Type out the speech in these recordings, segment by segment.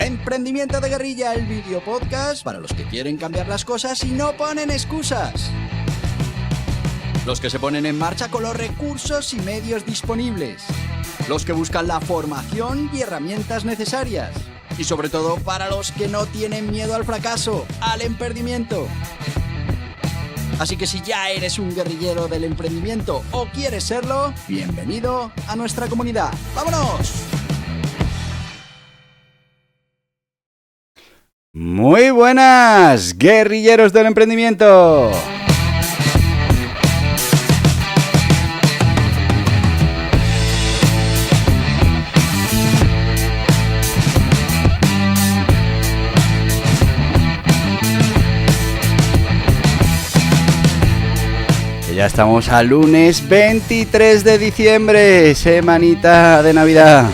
Emprendimiento de Guerrilla, el video podcast para los que quieren cambiar las cosas y no ponen excusas. Los que se ponen en marcha con los recursos y medios disponibles. Los que buscan la formación y herramientas necesarias. Y sobre todo para los que no tienen miedo al fracaso, al emprendimiento. Así que si ya eres un guerrillero del emprendimiento o quieres serlo, bienvenido a nuestra comunidad. ¡Vámonos! Muy buenas, guerrilleros del emprendimiento. Ya estamos a lunes 23 de diciembre, semanita de Navidad.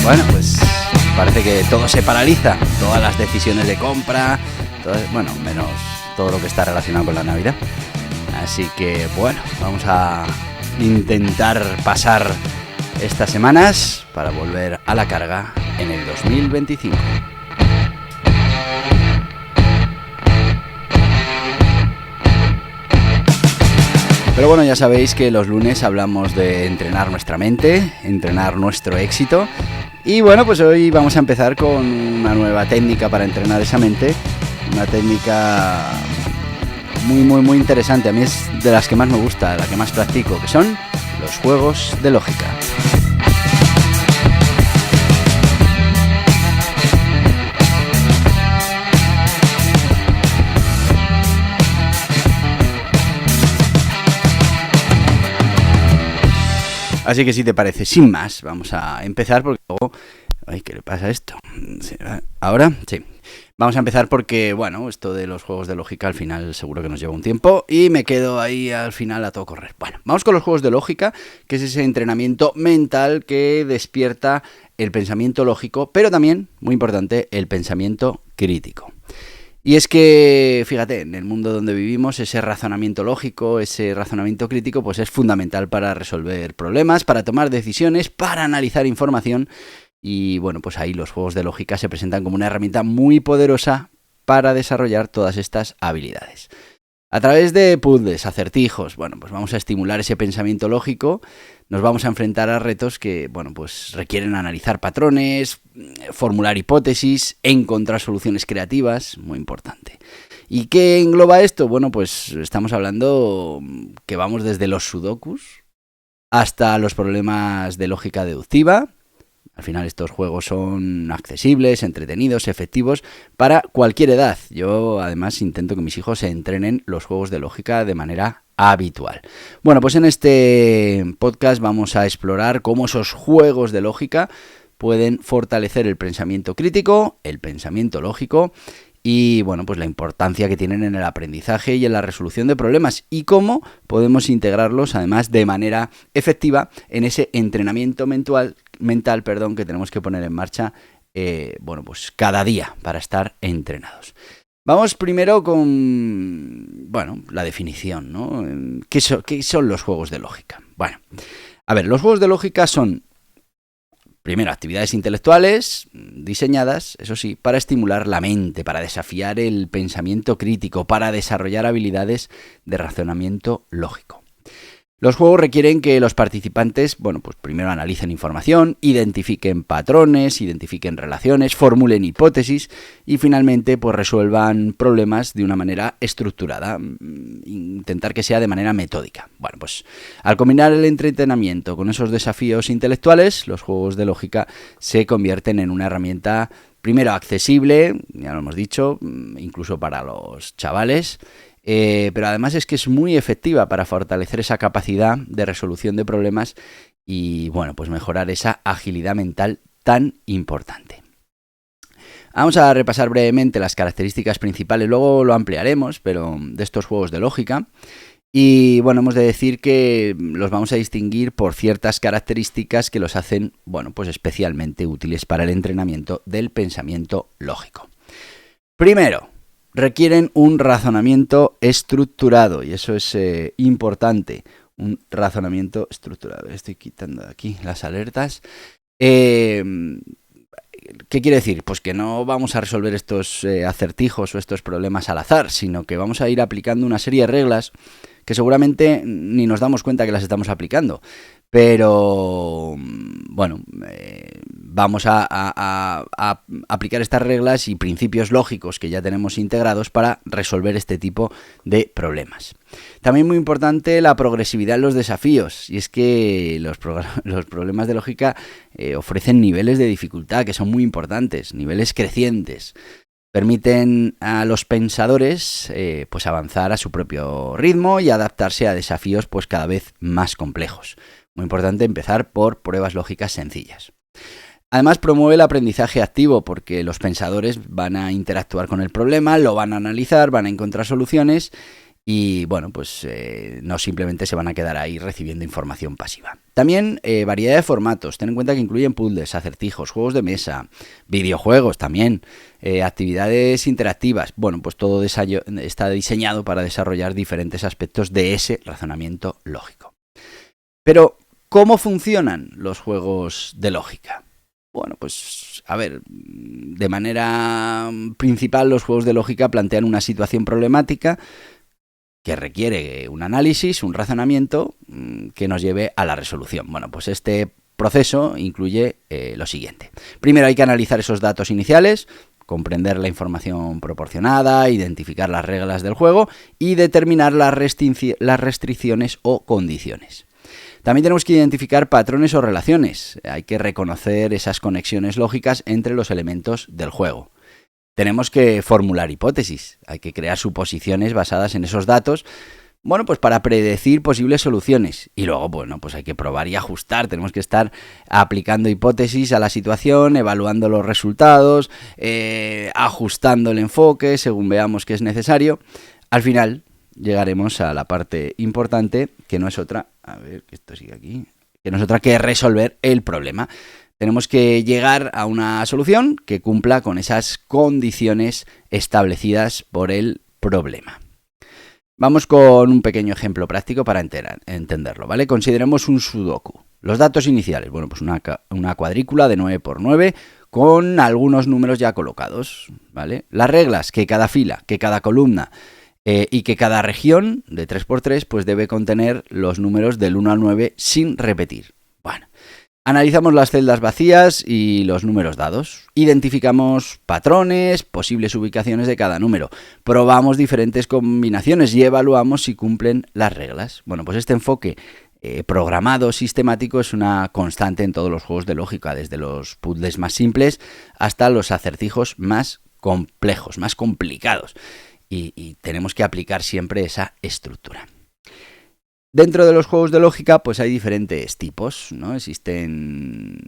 Bueno, pues parece que todo se paraliza, todas las decisiones de compra, menos todo lo que está relacionado con la Navidad. Así que bueno, vamos a intentar pasar estas semanas para volver a la carga en el 2025. Pero bueno, ya sabéis que los lunes hablamos de entrenar nuestra mente, entrenar nuestro éxito. Y bueno, pues hoy vamos a empezar con una nueva técnica para entrenar esa mente. Una técnica muy interesante. A mí es de las que más me gusta, la que más practico, que son los juegos de lógica. Así que si te parece, sin más, vamos a empezar porque luego... Ay, ¿qué le pasa a esto? Sí, ¿ahora? Sí. Vamos a empezar porque, bueno, esto de los juegos de lógica al final seguro que nos lleva un tiempo y me quedo ahí al final a todo correr. Bueno, vamos con los juegos de lógica, que es ese entrenamiento mental que despierta el pensamiento lógico, pero también, muy importante, el pensamiento crítico. Y es que, fíjate, en el mundo donde vivimos, ese razonamiento lógico, ese razonamiento crítico, pues es fundamental para resolver problemas, para tomar decisiones, para analizar información. Y bueno, pues ahí los juegos de lógica se presentan como una herramienta muy poderosa para desarrollar todas estas habilidades. A través de puzzles, acertijos, bueno, pues vamos a estimular ese pensamiento lógico, nos vamos a enfrentar a retos que, bueno, pues requieren analizar patrones, formular hipótesis, encontrar soluciones creativas, muy importante. ¿Y qué engloba esto? Bueno, pues estamos hablando que vamos desde los sudokus hasta los problemas de lógica deductiva. Al final estos juegos son accesibles, entretenidos, efectivos para cualquier edad. Yo además intento que mis hijos se entrenen los juegos de lógica de manera habitual. Bueno, pues en este podcast vamos a explorar cómo esos juegos de lógica pueden fortalecer el pensamiento crítico, el pensamiento lógico y bueno, pues la importancia que tienen en el aprendizaje y en la resolución de problemas y cómo podemos integrarlos además de manera efectiva en ese entrenamiento mental que tenemos que poner en marcha pues cada día para estar entrenados. Vamos primero con la definición, ¿no? ¿Qué son los juegos de lógica? Bueno, a ver, los juegos de lógica son primero, actividades intelectuales diseñadas, eso sí, para estimular la mente, para desafiar el pensamiento crítico, para desarrollar habilidades de razonamiento lógico. Los juegos requieren que los participantes, pues primero analicen información, identifiquen patrones, identifiquen relaciones, formulen hipótesis y finalmente pues resuelvan problemas de una manera estructurada, intentar que sea de manera metódica. Bueno, pues al combinar el entretenimiento con esos desafíos intelectuales, los juegos de lógica se convierten en una herramienta primero accesible, ya lo hemos dicho, incluso para los chavales, pero además es que es muy efectiva para fortalecer esa capacidad de resolución de problemas y pues mejorar esa agilidad mental tan importante. Vamos a repasar brevemente las características principales, luego lo ampliaremos, pero de estos juegos de lógica. Y hemos de decir que los vamos a distinguir por ciertas características que los hacen, pues especialmente útiles para el entrenamiento del pensamiento lógico. Primero, requieren un razonamiento estructurado y eso es importante, un razonamiento estructurado. Estoy quitando de aquí las alertas. ¿Qué quiere decir? Pues que no vamos a resolver estos acertijos o estos problemas al azar, sino que vamos a ir aplicando una serie de reglas que seguramente ni nos damos cuenta que las estamos aplicando. Pero, bueno, vamos a aplicar estas reglas y principios lógicos que ya tenemos integrados para resolver este tipo de problemas. También muy importante la progresividad en los desafíos, y es que los problemas de lógica ofrecen niveles de dificultad que son muy importantes, niveles crecientes. Permiten a los pensadores pues avanzar a su propio ritmo y adaptarse a desafíos pues cada vez más complejos. Muy importante empezar por pruebas lógicas sencillas. Además promueve el aprendizaje activo porque los pensadores van a interactuar con el problema, lo van a analizar, van a encontrar soluciones y bueno, pues no simplemente se van a quedar ahí recibiendo información pasiva. También variedad de formatos. Ten en cuenta que incluyen puzzles, acertijos, juegos de mesa, videojuegos también, actividades interactivas. Bueno, pues todo está diseñado para desarrollar diferentes aspectos de ese razonamiento lógico. Pero, ¿cómo funcionan los juegos de lógica? Bueno, pues, a ver, de manera principal los juegos de lógica plantean una situación problemática que requiere un análisis, un razonamiento que nos lleve a la resolución. Bueno, pues este proceso incluye lo siguiente. Primero hay que analizar esos datos iniciales, comprender la información proporcionada, identificar las reglas del juego y determinar las restricciones o condiciones. También tenemos que identificar patrones o relaciones. Hay que reconocer esas conexiones lógicas entre los elementos del juego. Tenemos que formular hipótesis. Hay que crear suposiciones basadas en esos datos, bueno, pues para predecir posibles soluciones. Y luego, bueno, pues hay que probar y ajustar. Tenemos que estar aplicando hipótesis a la situación, evaluando los resultados, ajustando el enfoque según veamos que es necesario. Al final llegaremos a la parte importante, que no es otra, a ver, que esto sigue aquí, que no es otra que resolver el problema. Tenemos que llegar a una solución que cumpla con esas condiciones establecidas por el problema. Vamos con un pequeño ejemplo práctico para entenderlo, ¿vale? Consideremos un sudoku. Los datos iniciales, bueno, pues una cuadrícula de 9×9 con algunos números ya colocados, ¿vale? Las reglas, que cada fila, que cada columna y que cada región de 3×3 pues debe contener los números del 1 al 9 sin repetir. Bueno, analizamos las celdas vacías y los números dados. Identificamos patrones, posibles ubicaciones de cada número. Probamos diferentes combinaciones y evaluamos si cumplen las reglas. Bueno, pues este enfoque programado sistemático es una constante en todos los juegos de lógica, desde los puzzles más simples hasta los acertijos más complejos, más complicados. Y tenemos que aplicar siempre esa estructura. Dentro de los juegos de lógica, pues hay diferentes tipos, ¿no? Existen,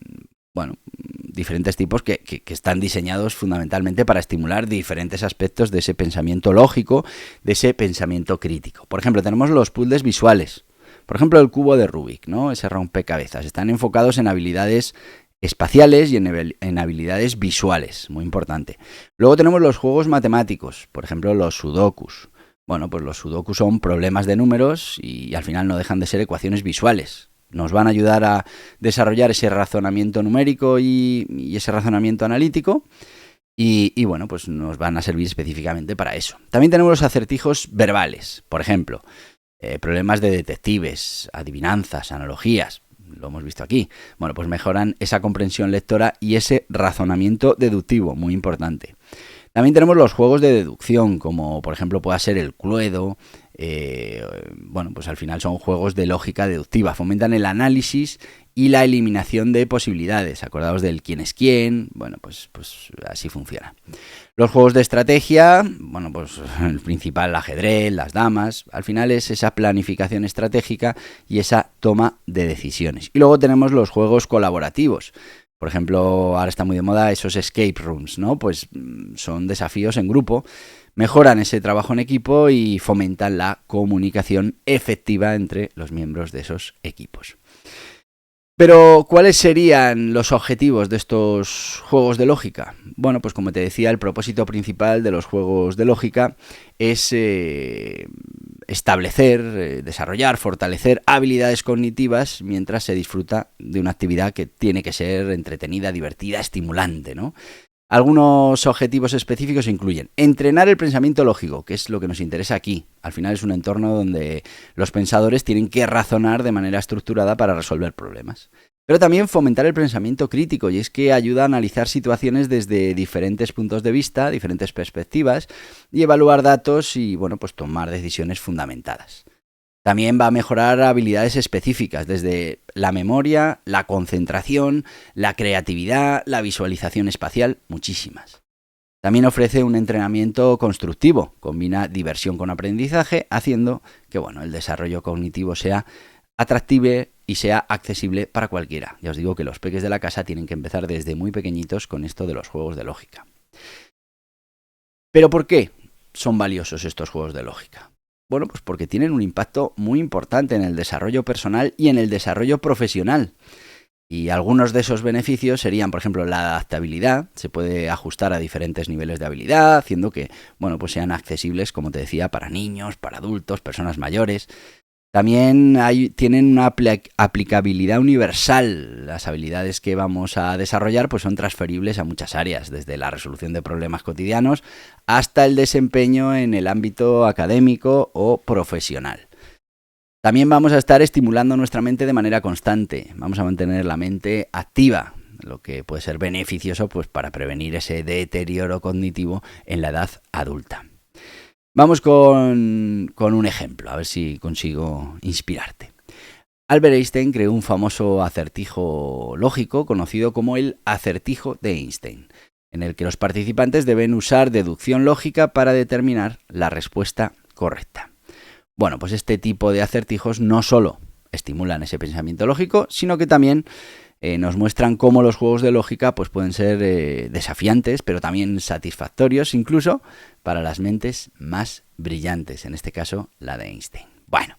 bueno, diferentes tipos que están diseñados fundamentalmente para estimular diferentes aspectos de ese pensamiento lógico, de ese pensamiento crítico. Por ejemplo, tenemos los puzzles visuales. Por ejemplo, el cubo de Rubik, ¿no? Ese rompecabezas. Están enfocados en habilidades espaciales y en habilidades visuales, muy importante. Luego tenemos los juegos matemáticos, por ejemplo, los sudokus. Bueno, pues los sudokus son problemas de números y al final no dejan de ser ecuaciones visuales. Nos van a ayudar a desarrollar ese razonamiento numérico y ese razonamiento analítico y bueno, pues nos van a servir específicamente para eso. También tenemos los acertijos verbales, por ejemplo, problemas de detectives, adivinanzas, analogías. Lo hemos visto aquí. Bueno, pues mejoran esa comprensión lectora y ese razonamiento deductivo, muy importante. También tenemos los juegos de deducción, como por ejemplo pueda ser el Cluedo. Bueno, pues al final son juegos de lógica deductiva. Fomentan el análisis y la eliminación de posibilidades. Acordaos del quién es quién. Bueno, pues así funciona. Los juegos de estrategia, bueno, pues el principal, el ajedrez, las damas. Al final es esa planificación estratégica y esa toma de decisiones. Y luego tenemos los juegos colaborativos. Por ejemplo, ahora está muy de moda esos escape rooms, ¿no? Pues son desafíos en grupo, mejoran ese trabajo en equipo y fomentan la comunicación efectiva entre los miembros de esos equipos. Pero, ¿cuáles serían los objetivos de estos juegos de lógica? Bueno, pues como te decía, el propósito principal de los juegos de lógica es establecer, desarrollar, fortalecer habilidades cognitivas mientras se disfruta de una actividad que tiene que ser entretenida, divertida, estimulante, ¿no? Algunos objetivos específicos incluyen entrenar el pensamiento lógico, que es lo que nos interesa aquí. Al final es un entorno donde los pensadores tienen que razonar de manera estructurada para resolver problemas. Pero también fomentar el pensamiento crítico, y es que ayuda a analizar situaciones desde diferentes puntos de vista, diferentes perspectivas, y evaluar datos y, bueno, pues tomar decisiones fundamentadas. También va a mejorar habilidades específicas, desde la memoria, la concentración, la creatividad, la visualización espacial, muchísimas. También ofrece un entrenamiento constructivo, combina diversión con aprendizaje, haciendo que, bueno, el desarrollo cognitivo sea atractivo y sea accesible para cualquiera. Ya os digo que los peques de la casa tienen que empezar desde muy pequeñitos con esto de los juegos de lógica. ¿Pero por qué son valiosos estos juegos de lógica? Bueno, pues porque tienen un impacto muy importante en el desarrollo personal y en el desarrollo profesional. Y algunos de esos beneficios serían, por ejemplo, la adaptabilidad. Se puede ajustar a diferentes niveles de habilidad, haciendo que, bueno, pues sean accesibles, como te decía, para niños, para adultos, personas mayores. También tienen una aplicabilidad universal. Las habilidades que vamos a desarrollar pues son transferibles a muchas áreas, desde la resolución de problemas cotidianos hasta el desempeño en el ámbito académico o profesional. También vamos a estar estimulando nuestra mente de manera constante. Vamos a mantener la mente activa, lo que puede ser beneficioso pues, para prevenir ese deterioro cognitivo en la edad adulta. Vamos con un ejemplo, a ver si consigo inspirarte. Albert Einstein creó un famoso acertijo lógico conocido como el acertijo de Einstein, en el que los participantes deben usar deducción lógica para determinar la respuesta correcta. Bueno, pues este tipo de acertijos no solo estimulan ese pensamiento lógico, sino que también nos muestran cómo los juegos de lógica pues pueden ser desafiantes, pero también satisfactorios, incluso para las mentes más brillantes, en este caso la de Einstein. Bueno,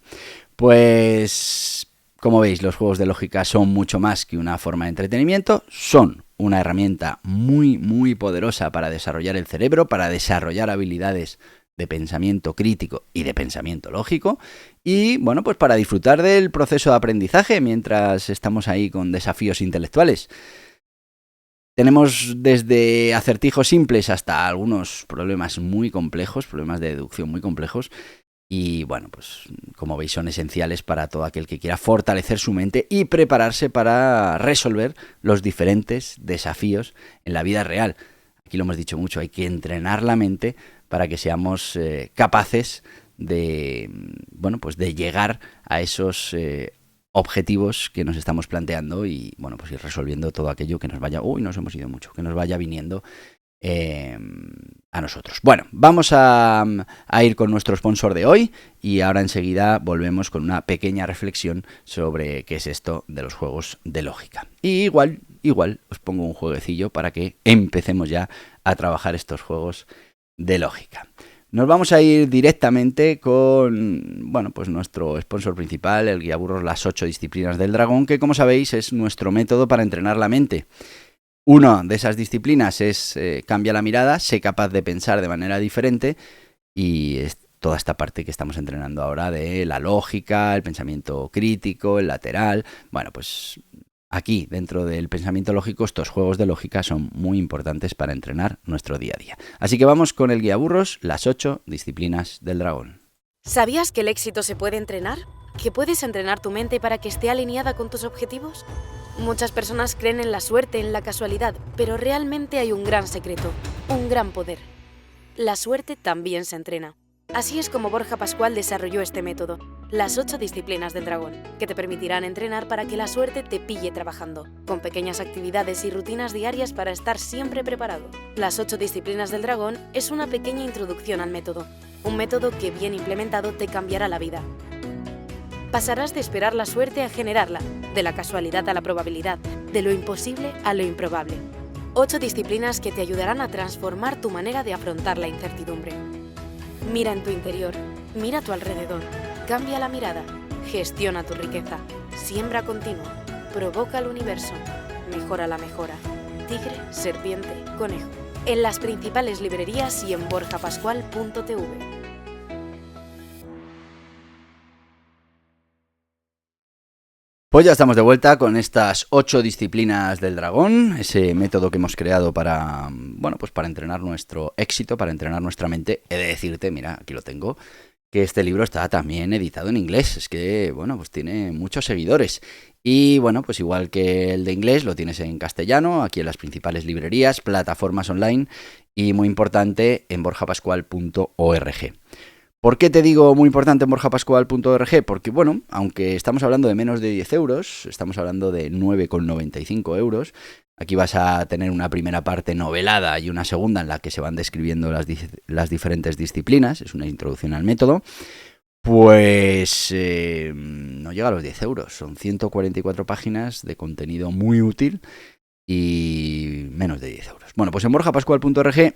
pues como veis, los juegos de lógica son mucho más que una forma de entretenimiento, son una herramienta muy, muy poderosa para desarrollar el cerebro, para desarrollar habilidades de pensamiento crítico y de pensamiento lógico, y bueno, pues para disfrutar del proceso de aprendizaje mientras estamos ahí con desafíos intelectuales. Tenemos desde acertijos simples hasta algunos problemas muy complejos, problemas de deducción muy complejos, y bueno, pues como veis son esenciales para todo aquel que quiera fortalecer su mente y prepararse para resolver los diferentes desafíos en la vida real. Aquí lo hemos dicho mucho, hay que entrenar la mente para que seamos capaces de, bueno, pues de llegar a esos objetivos que nos estamos planteando y, bueno, pues ir resolviendo todo aquello que nos vaya, nos hemos ido mucho, que nos vaya viniendo a nosotros. Bueno, vamos a ir con nuestro sponsor de hoy y ahora enseguida volvemos con una pequeña reflexión sobre qué es esto de los juegos de lógica. Y igual os pongo un jueguecillo para que empecemos ya a trabajar estos juegos de lógica. Nos vamos a ir directamente con, bueno, pues nuestro sponsor principal, el guiaburros Las 8 disciplinas del dragón, que como sabéis es nuestro método para entrenar la mente. Una de esas disciplinas es cambia la mirada, sé capaz de pensar de manera diferente, y es toda esta parte que estamos entrenando ahora de la lógica, el pensamiento crítico, el lateral. Bueno, pues aquí, dentro del pensamiento lógico, estos juegos de lógica son muy importantes para entrenar nuestro día a día. Así que vamos con el guiaburros, Las 8 disciplinas del dragón. ¿Sabías que el éxito se puede entrenar? ¿Que puedes entrenar tu mente para que esté alineada con tus objetivos? Muchas personas creen en la suerte, en la casualidad, pero realmente hay un gran secreto, un gran poder. La suerte también se entrena. Así es como Borja Pascual desarrolló este método, las 8 disciplinas del dragón, que te permitirán entrenar para que la suerte te pille trabajando, con pequeñas actividades y rutinas diarias para estar siempre preparado. Las 8 disciplinas del dragón es una pequeña introducción al método, un método que bien implementado te cambiará la vida. Pasarás de esperar la suerte a generarla, de la casualidad a la probabilidad, de lo imposible a lo improbable. 8 disciplinas que te ayudarán a transformar tu manera de afrontar la incertidumbre. Mira en tu interior, mira a tu alrededor, cambia la mirada, gestiona tu riqueza, siembra continua. provoca al universo, mejora la mejora. Tigre, serpiente, conejo. En las principales librerías y en borjapascual.tv. Pues ya estamos de vuelta con estas 8 disciplinas del dragón, ese método que hemos creado para, bueno, pues para entrenar nuestro éxito, para entrenar nuestra mente. He de decirte, mira, aquí lo tengo, que este libro está también editado en inglés. Es que, bueno, pues tiene muchos seguidores. Y bueno, pues igual que el de inglés, lo tienes en castellano, aquí en las principales librerías, plataformas online y, muy importante, en borjapascual.org. ¿Por qué te digo muy importante en borjapascual.org? Porque, bueno, aunque estamos hablando de menos de 10 euros, estamos hablando de 9,95 euros, aquí vas a tener una primera parte novelada y una segunda en la que se van describiendo las diferentes disciplinas, es una introducción al método, pues no llega a los 10 euros, son 144 páginas de contenido muy útil y menos de 10 euros. Bueno, pues en borjapascual.org...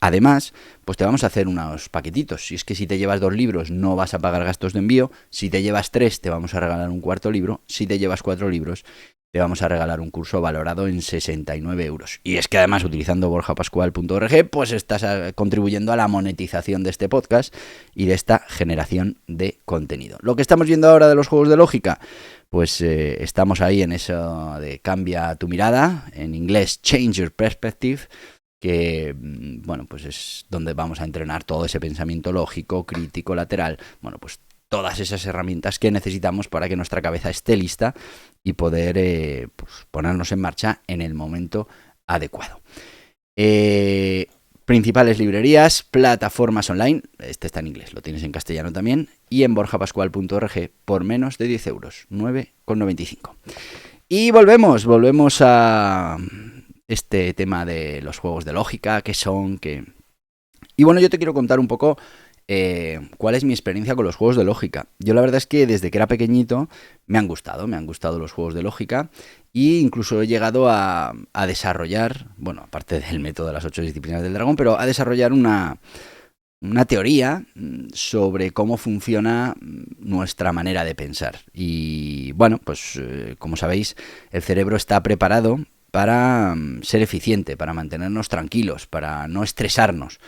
además, pues te vamos a hacer unos paquetitos. Si es que si te llevas 2 libros no vas a pagar gastos de envío. Si te llevas 3 te vamos a regalar un cuarto libro. Si te llevas 4 libros te vamos a regalar un curso valorado en 69 euros. Y es que además utilizando borjapascual.org pues estás contribuyendo a la monetización de este podcast y de esta generación de contenido. Lo que estamos viendo ahora de los juegos de lógica, pues estamos ahí en eso de cambia tu mirada, en inglés Change Your Perspective, que, bueno, pues es donde vamos a entrenar todo ese pensamiento lógico, crítico, lateral, bueno, pues todas esas herramientas que necesitamos para que nuestra cabeza esté lista y poder pues ponernos en marcha en el momento adecuado. Principales librerías, plataformas online, este está en inglés, lo tienes en castellano también, y en borjapascual.org por menos de 10 euros, 9,95. Y volvemos a este tema de los juegos de lógica, qué son, qué... Y bueno, yo te quiero contar un poco cuál es mi experiencia con los juegos de lógica. Yo la verdad es que desde que era pequeñito me han gustado los juegos de lógica e incluso he llegado a desarrollar, bueno, aparte del método de las 8 disciplinas del dragón, pero a desarrollar una teoría sobre cómo funciona nuestra manera de pensar. Y bueno, pues como sabéis, el cerebro está preparado para ser eficiente, para mantenernos tranquilos, para no estresarnos.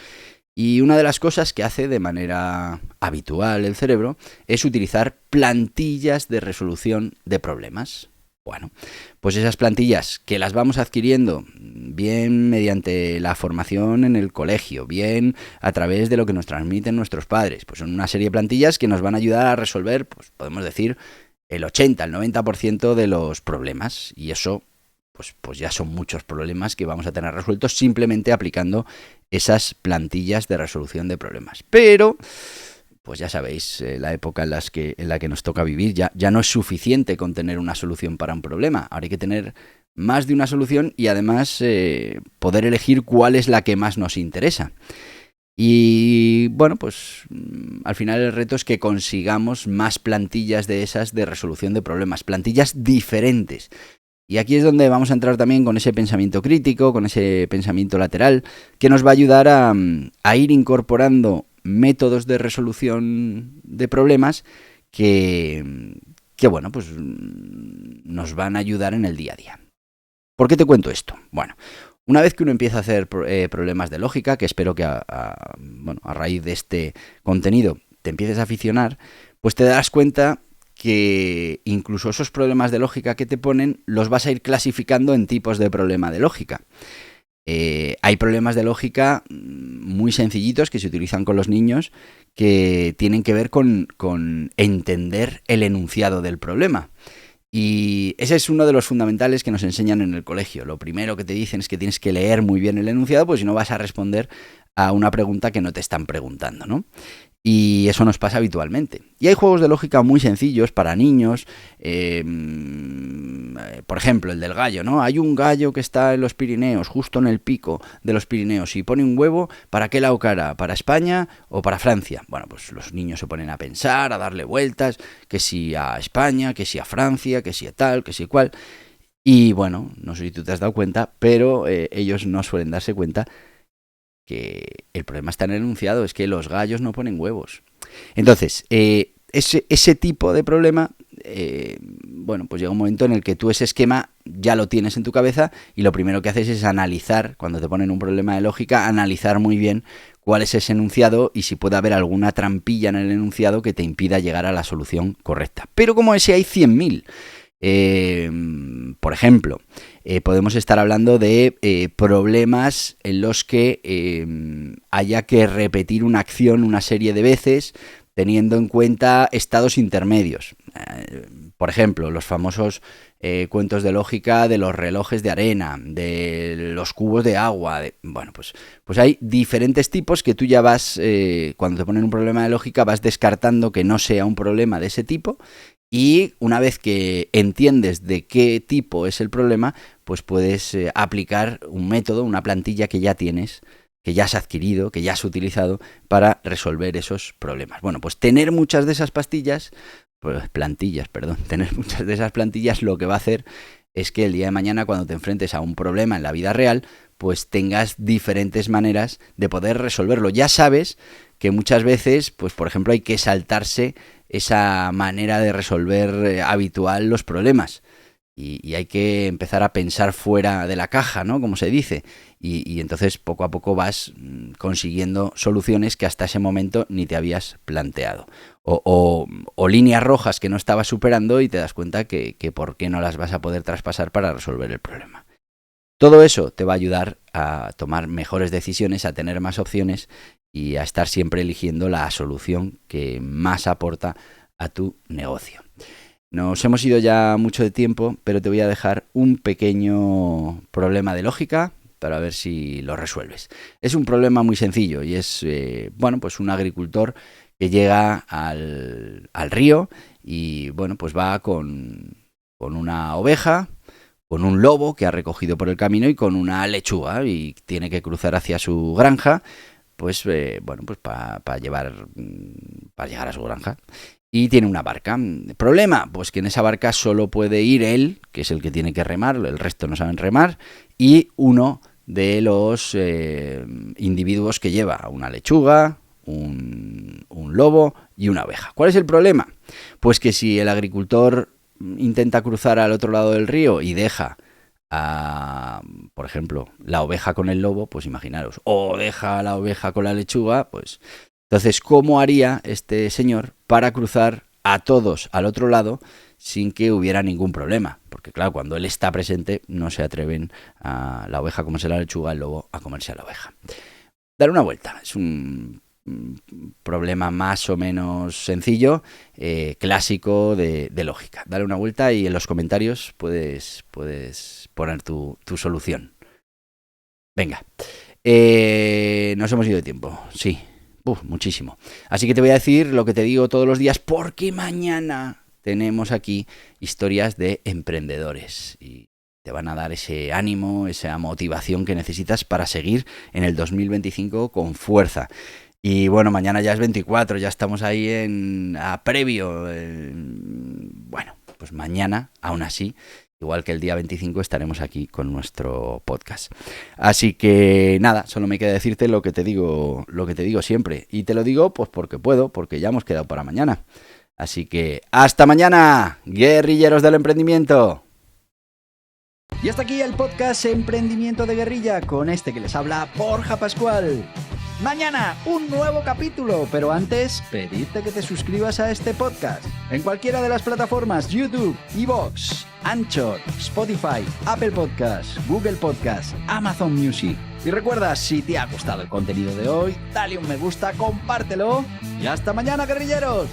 Y una de las cosas que hace de manera habitual el cerebro es utilizar plantillas de resolución de problemas. Bueno, pues esas plantillas que las vamos adquiriendo bien mediante la formación en el colegio, bien a través de lo que nos transmiten nuestros padres, pues son una serie de plantillas que nos van a ayudar a resolver, pues podemos decir, el 80, el 90% de los problemas. Y eso pues ya son muchos problemas que vamos a tener resueltos simplemente aplicando esas plantillas de resolución de problemas. Pero, pues ya sabéis, la época en la que nos toca vivir ya no es suficiente con tener una solución para un problema. Ahora hay que tener más de una solución y además poder elegir cuál es la que más nos interesa. Y bueno, pues al final el reto es que consigamos más plantillas de esas de resolución de problemas, plantillas diferentes. Y aquí es donde vamos a entrar también con ese pensamiento crítico, con ese pensamiento lateral, que nos va a ayudar a ir incorporando métodos de resolución de problemas que bueno, pues nos van a ayudar en el día a día. ¿Por qué te cuento esto? Bueno, una vez que uno empieza a hacer problemas de lógica, que espero que a raíz de este contenido te empieces a aficionar, pues te darás cuenta que incluso esos problemas de lógica que te ponen los vas a ir clasificando en tipos de problema de lógica. Hay problemas de lógica muy sencillitos que se utilizan con los niños que tienen que ver con entender el enunciado del problema. Y ese es uno de los fundamentales que nos enseñan en el colegio. Lo primero que te dicen es que tienes que leer muy bien el enunciado, pues si no vas a responder a una pregunta que no te están preguntando, ¿no? Y eso nos pasa habitualmente. Y hay juegos de lógica muy sencillos para niños. Por ejemplo, el del gallo, ¿no? Hay un gallo que está en los Pirineos, justo en el pico de los Pirineos, y pone un huevo. ¿Para qué lado cara? ¿Para España o para Francia? Bueno, pues los niños se ponen a pensar, a darle vueltas, que si a España, que si a Francia, que si a tal, que si a cual. Y bueno, no sé si tú te has dado cuenta, pero ellos no suelen darse cuenta que el problema está en el enunciado, es que los gallos no ponen huevos. Entonces, ese tipo de problema bueno, pues llega un momento en el que tú ese esquema ya lo tienes en tu cabeza y lo primero que haces es analizar, cuando te ponen un problema de lógica, analizar muy bien cuál es ese enunciado y si puede haber alguna trampilla en el enunciado que te impida llegar a la solución correcta. Pero como ese hay 100.000. Por ejemplo, podemos estar hablando de problemas en los que haya que repetir una acción una serie de veces teniendo en cuenta estados intermedios. Por ejemplo, los famosos cuentos de lógica de los relojes de arena, de los cubos de agua. Bueno, pues hay diferentes tipos que tú ya vas, cuando te ponen un problema de lógica, vas descartando que no sea un problema de ese tipo. Y una vez que entiendes de qué tipo es el problema, pues puedes aplicar un método, una plantilla que ya tienes, que ya has adquirido, que ya has utilizado para resolver esos problemas. Bueno, pues tener muchas de esas plantillas lo que va a hacer es que el día de mañana, cuando te enfrentes a un problema en la vida real, pues tengas diferentes maneras de poder resolverlo. Ya sabes que muchas veces, pues por ejemplo, hay que saltarse esa manera de resolver habitual los problemas. Y hay que empezar a pensar fuera de la caja, ¿no? Como se dice. Y entonces poco a poco vas consiguiendo soluciones que hasta ese momento ni te habías planteado. O líneas rojas que no estabas superando y te das cuenta que por qué no las vas a poder traspasar para resolver el problema. Todo eso te va a ayudar a tomar mejores decisiones, a tener más opciones y a estar siempre eligiendo la solución que más aporta a tu negocio. Nos hemos ido ya mucho de tiempo, pero te voy a dejar un pequeño problema de lógica para ver si lo resuelves. Es un problema muy sencillo y es, pues un agricultor que llega al río y, bueno, pues va con una oveja, con un lobo que ha recogido por el camino y con una lechuga y tiene que cruzar hacia su granja, pues para llegar a su granja. Y tiene una barca. ¿Problema? Pues que en esa barca solo puede ir él, que es el que tiene que remar, el resto no saben remar, y uno de los individuos que lleva una lechuga, un lobo y una oveja. ¿Cuál es el problema? Pues que si el agricultor intenta cruzar al otro lado del río y deja por ejemplo, la oveja con el lobo, pues imaginaros, o deja a la oveja con la lechuga, pues entonces, ¿cómo haría este señor para cruzar a todos al otro lado sin que hubiera ningún problema? Porque claro, cuando él está presente no se atreven a la oveja a comerse la lechuga, el lobo a comerse a la oveja. Dar una vuelta, es un problema más o menos sencillo, clásico de lógica. Dale una vuelta y en los comentarios puedes poner tu solución. Venga, nos hemos ido de tiempo, sí. Muchísimo. Así que te voy a decir lo que te digo todos los días, porque mañana tenemos aquí historias de emprendedores y te van a dar ese ánimo, esa motivación que necesitas para seguir en el 2025 con fuerza. Y bueno, mañana ya es 24, ya estamos ahí a previo. Bueno, pues mañana, aún así, igual que el día 25, estaremos aquí con nuestro podcast. Así que nada, solo me queda decirte lo que te digo siempre. Y te lo digo pues porque puedo, porque ya hemos quedado para mañana. Así que ¡hasta mañana, guerrilleros del emprendimiento! Y hasta aquí el podcast Emprendimiento de Guerrilla, con este que les habla Borja Pascual. Mañana un nuevo capítulo, pero antes pedirte que te suscribas a este podcast en cualquiera de las plataformas: YouTube, iVoox, Anchor, Spotify, Apple Podcasts, Google Podcasts, Amazon Music. Y recuerda, si te ha gustado el contenido de hoy, dale un me gusta, compártelo y hasta mañana, guerrilleros.